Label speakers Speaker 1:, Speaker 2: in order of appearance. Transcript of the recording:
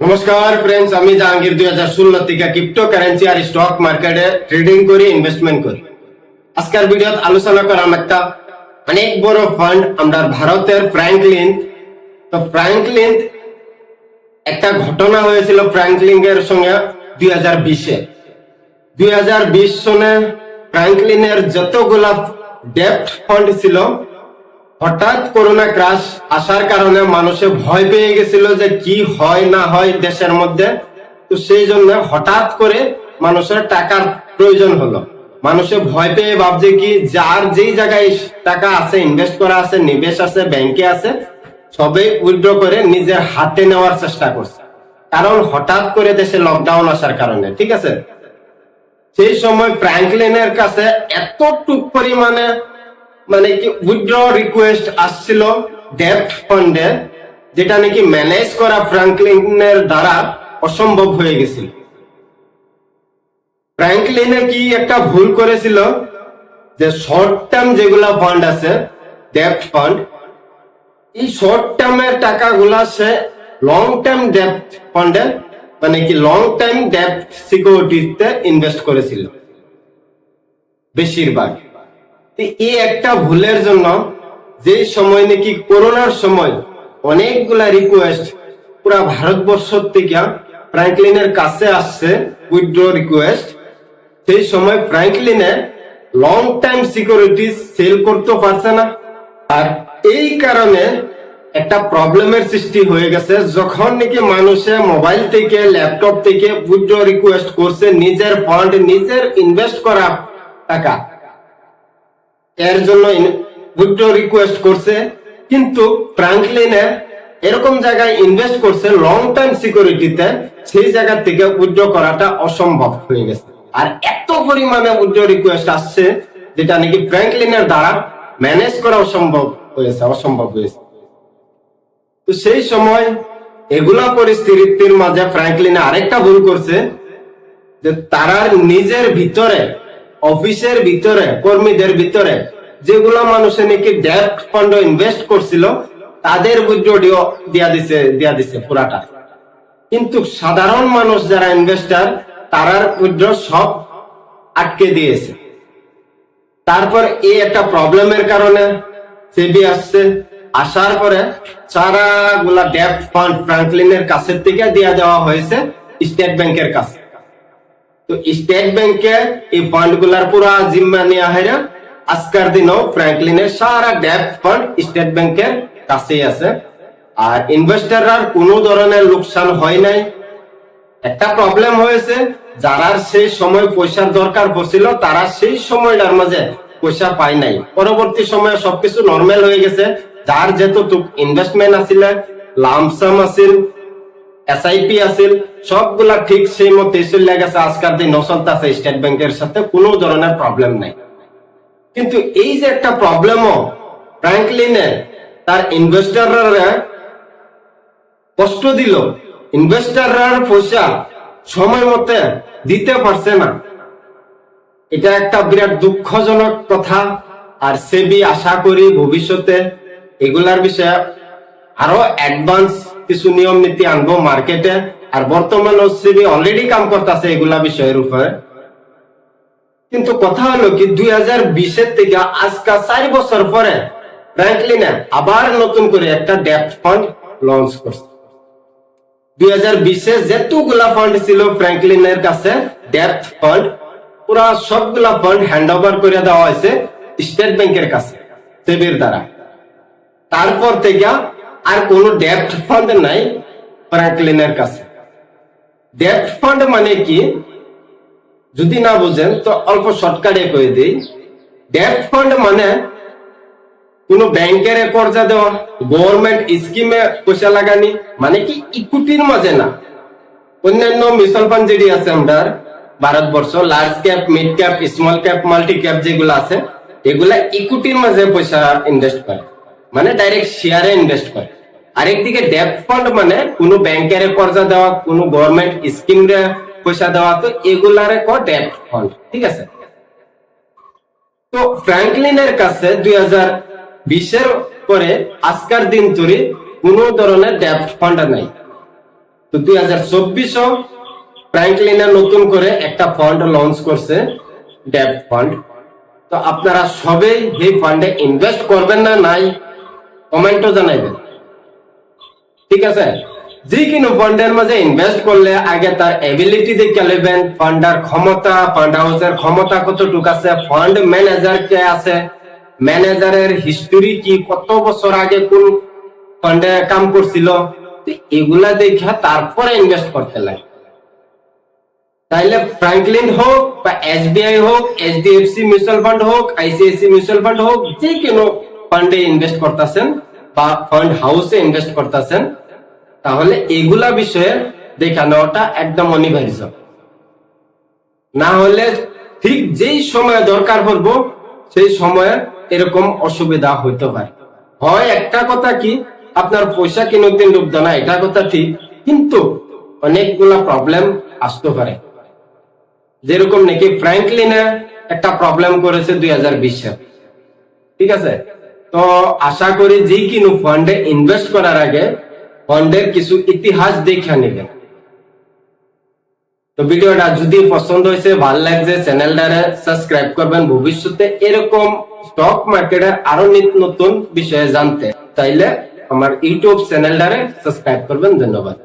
Speaker 1: নমস্কার ফ্রেন্ডস, আমি জাহাঙ্গীর 2016 থেকে ক্রিপ্টোকারেন্সি আর স্টক মার্কেটে ট্রেডিং করি, ইনভেস্টমেন্ট করি। আজকের ভিডিওতে আলোচনা করাম একটা অনেক বড় ফান্ড আমরা ভারতের ফ্র্যাঙ্কলিন। তো ফ্র্যাঙ্কলিন একটা ঘটনা হয়েছিল ফ্র্যাঙ্কলিন এর সঙ্গে 2020 সনে ফ্র্যাঙ্কলিনের যতগুলা ডেপ্ট ফান্ড ছিল, হঠাৎ করোনা ক্রাশ আসার কারণে মানুষে ভয় পেয়ে গেছিল যে কি হয় না হয় দেশের মধ্যে। তো সেই জন্য হঠাৎ করে মানুষের টাকার প্রয়োজন হলো। মানুষে ভয় পেয়ে ভাবছে কি যার যেই জায়গায় টাকা আছে, ইনভেস্ট করা আছে, নিবেশ আছে, ব্যাংকে আছে, সবে উইথড্র করে নিজের হাতে নেওয়ার চেষ্টা করছে। কারণ হঠাৎ করে দেশে লকডাউন আসার কারণে, ঠিক আছে। সেই সময় ফ্র্যাঙ্কলিনের কাছে এতটুক পরিমাণে কি উইথড্র রিকোয়েস্ট আসছিল ডেপ্ট ফান্ডে, যেটা নাকি ম্যানেজ করা ফ্র্যাঙ্কলিনের দ্বারা অসম্ভব হয়ে গেছিল। ফ্র্যাঙ্কলিনে কি একটা ভুল করেছিল যে শর্ট টার্ম যেগুলা ফান্ড আছে, ডেপ্ট ফান্ড, এই শর্ট টার্মের টাকাগুলা সে লং টার্ম ডেপ্ট ফান্ডে লং টাইম ডেপ্ট সিকিউরিটিতে ইনভেস্ট করেছিল বেশিরভাগ। এই একটা ভুলের জন্য যে সময় নাকি করোনার সময় অনেকগুলা রিকোয়েস্ট পুরা ভারতবর্ষ থেকে ফ্র্যাঙ্কলিনের কাছে আসছে উইথড্র রিকোয়েস্ট, সেই সময় ফ্র্যাঙ্কলিনে লং টাইম সিকিউরিটি সেল করতে পারছে না। আর এই কারণে একটা প্রবলেমের সৃষ্টি হয়ে গেছে। যখন নাকি মানুষে মোবাইল থেকে, ল্যাপটপ থেকে উইথড্র রিকোয়েস্ট করছে নিজের ফান্ড, নিজের ইনভেস্ট করা টাকা, এর জন্য উইথড্র রিকোয়েস্ট করছে, কিন্তু ফ্র্যাঙ্কলিনে এরকম জায়গায় ইনভেস্ট করছে লং টাইম সিকিউরিটিতে, সেই জায়গা থেকে উইথড্র করাটা অসম্ভব হয়ে গেছে। আর এত পরিমাণে উইথড্র রিকোয়েস্ট আসছে যেটা নাকি ফ্র্যাঙ্কলিনের দ্বারা ম্যানেজ করা অসম্ভব হয়েছে। তো সেই সময় এগুলা পরিস্থিতির মাঝে ফ্র্যাঙ্কলিনে আরেকটা ভুল করছে যে তারা নিজের ভিতরে, অফিসের ভিতরে, কর্মীদের ভিতরে যেগুলা মানুষে নাকি ডেপ্ট ফান্ড ইনভেস্ট করছিল তাদের উইথড্র দিয়া দিছে পুরাটা, কিন্তু সাধারণ মানুষ যারা ইনভেস্টার তারার উইথড্র সব আটকে দিয়েছে। তারপর এই একটা প্রবলেমের কারণে সেবি আসার পরে সারাগুলা ডেপ্ট ফান্ড ফ্র্যাঙ্কলিনের কাছে থেকে দিয়ে দেওয়া হয়েছে স্টেট ব্যাংকের কাছে। তো স্টেট ব্যাংকে এই ফান্ড গুলার পুরা জিম্মা নেওয়া হয়। আজকের দিনও ফ্র্যাঙ্কলিনের সারা ডেপ্ট ফান্ড স্টেট ব্যাংকের কাছেই আছে। আর ইনভেস্টররা কোনো ধরনের লোকসান হয় নাই। একটা প্রবলেম হয়েছে, যারা সেই সময় পয়সার দরকার পড়ছিল তারা সেই সময়টার মাঝে পয়সা পায় নাই। পরবর্তী সময়ে সবকিছু নর্মাল হয়ে গেছে। যার যেতটুক ইনভেস্টমেন্ট আছিল, লামসাম আছিল, এসআইপি আছিল, সবগুলা ঠিক সেই মতে চলে গেছে। আজকের দিন চলতেছে স্টেট ব্যাংকের সাথে, কোনো ধরনের প্রবলেম নাই। কিন্তু এই যে একটা প্রবলেমও ফ্র্যাঙ্কলিনে তার ইনভেস্টররা কষ্ট দিল, ইনভেস্টররা পয়সা সময় মতে দিতে পারছে না, এটা একটা বিরাট দুঃখজনক কথা। আর সেবি আশা করি ভবিষ্যতে এগুলার বিষয়ে আরো অ্যাডভান্স কিছু নিয়ম নীতি আনবো মার্কেটে। আর বর্তমানে সেবি অলরেডি কাম করতেছে এগুলা বিষয়ের উপরে। কিন্তু কথা হলো কি 2020 থেকে আজকে 4 বছর পরে ফ্র্যাঙ্কলিনে আবার নতুন করে একটা ডেপ্ট ফান্ড লঞ্চ করছে। 2020 যেতগুলা ফান্ড ছিল ফ্র্যাঙ্কলিনের কাছে ডেপ্ট ফান্ড, পুরা সবগুলা ফান্ড হ্যান্ড ওভার করে দেওয়া হয়েছে স্টেট ব্যাংকের কাছে সেবির দ্বারা। তারপর থেকে আর কোনো ডেপ্ট ফান্ড নাই ফ্র্যাঙ্কলিনের কাছে। ডেপ্ট ফান্ড মানে কি যদি না বুঝেন তো অল্প শর্টকাটে কয়ে দিই। ডেপ্ট ফান্ড মানে কোন ব্যাংকের কর্জা দেওয়া, গভর্নমেন্ট স্কিমে পয়সা লাগানি, মানে কি ইকুইটির মাঝে না। অন্যান্য মিউচুয়াল ফান্ড যেটি আছে আমরা Bharatvarsha, large cap, mid cap, small cap, multi cap যেগুলো আছে, এগুলা ইকুইটির মাঝে পয়সা ইনভেস্ট করে, মানে ডাইরেক্ট শেয়ারে ইনভেস্ট করে। আরেকদিকে ডেপ্ট ফান্ড মানে কোনো ব্যাংকের কর্জা দেওয়া, কোনো গভর্নমেন্ট স্কিম পয়সা দেওয়া, তো এগুলারে ডেপ্ট ফান্ড, ঠিক আছে। তো ফ্র্যাঙ্কলিনের কাছে 2020 পরে আজকের দিন ধরে কোনো ধরনের ডেপ্ট ফান্ড নাই। তো 2024 ফ্র্যাঙ্কলিনের নতুন করে একটা ফান্ড লঞ্চ করছে, ডেপ ফান্ড। তো আপনারা সবাই এই ফান্ডে ইনভেস্ট করবেন না নাই কমেন্টও জানাইবেন, ঠিক আছে? যে কোনো ফান্ডের মাঝে ইনভেস্ট করলে আগে তার এবিলিটি দেখে নেবেন, ফান্ডার ক্ষমতা, ফান্ড হাউসের ক্ষমতা কতটুকু আছে, ফান্ড ম্যানেজার কে আছে, ম্যানেজারের হিস্টোরি কি, কত বছর আগে কোন ফান্ডে কাম করছিল, এগুলা দেখে তারপরে ইনভেস্ট করতে লাগে। তাইলে ফ্র্যাঙ্কলিন হোক বা এসবিআই হোক, এইচডিএফসি মিউচুয়াল ফান্ড হোক, আইসিআইসি মিউচুয়াল ফান্ড হোক, যে কোনো ফান্ডে ইনভেস্ট করতেছেন বা ফান্ড হাউসে ইনভেস্ট করতেছেন, তাহলে এগুলা বিষয়ে দেখা নেওয়াটা একদম অনিবার্য। না হলে ঠিক যেই সময় দরকার পড়বো সেই সময়ে এরকম অসুবিধা হইতে পারে। হয় একটা কথা কি, আপনার পয়সা কিনতেন ডুবতো না, এটা কথা ঠিক, কিন্তু অনেকগুলা প্রবলেম আসতে পারে। যেরকম নাকি ফ্র্যাঙ্কলিনে একটা প্রবলেম করেছে 2020-এ, ঠিক আছে? তো আশা করি যে কোনো ফান্ডে ইনভেস্ট করার আগে ফান্ডের কিছু ইতিহাস দেখে নেবেন। তো ভিডিওটা যদি পছন্দ হয়েছে, ভালো লাগছে, চ্যানেলটারে সাবস্ক্রাইব করবেন। ভবিষ্যতে এরকম স্টক মার্কেটের আরো নিত্য নতুন বিষয়ে জানতে চাইলে আমার ইউটিউব চ্যানেলটারে সাবস্ক্রাইব করবেন। ধন্যবাদ।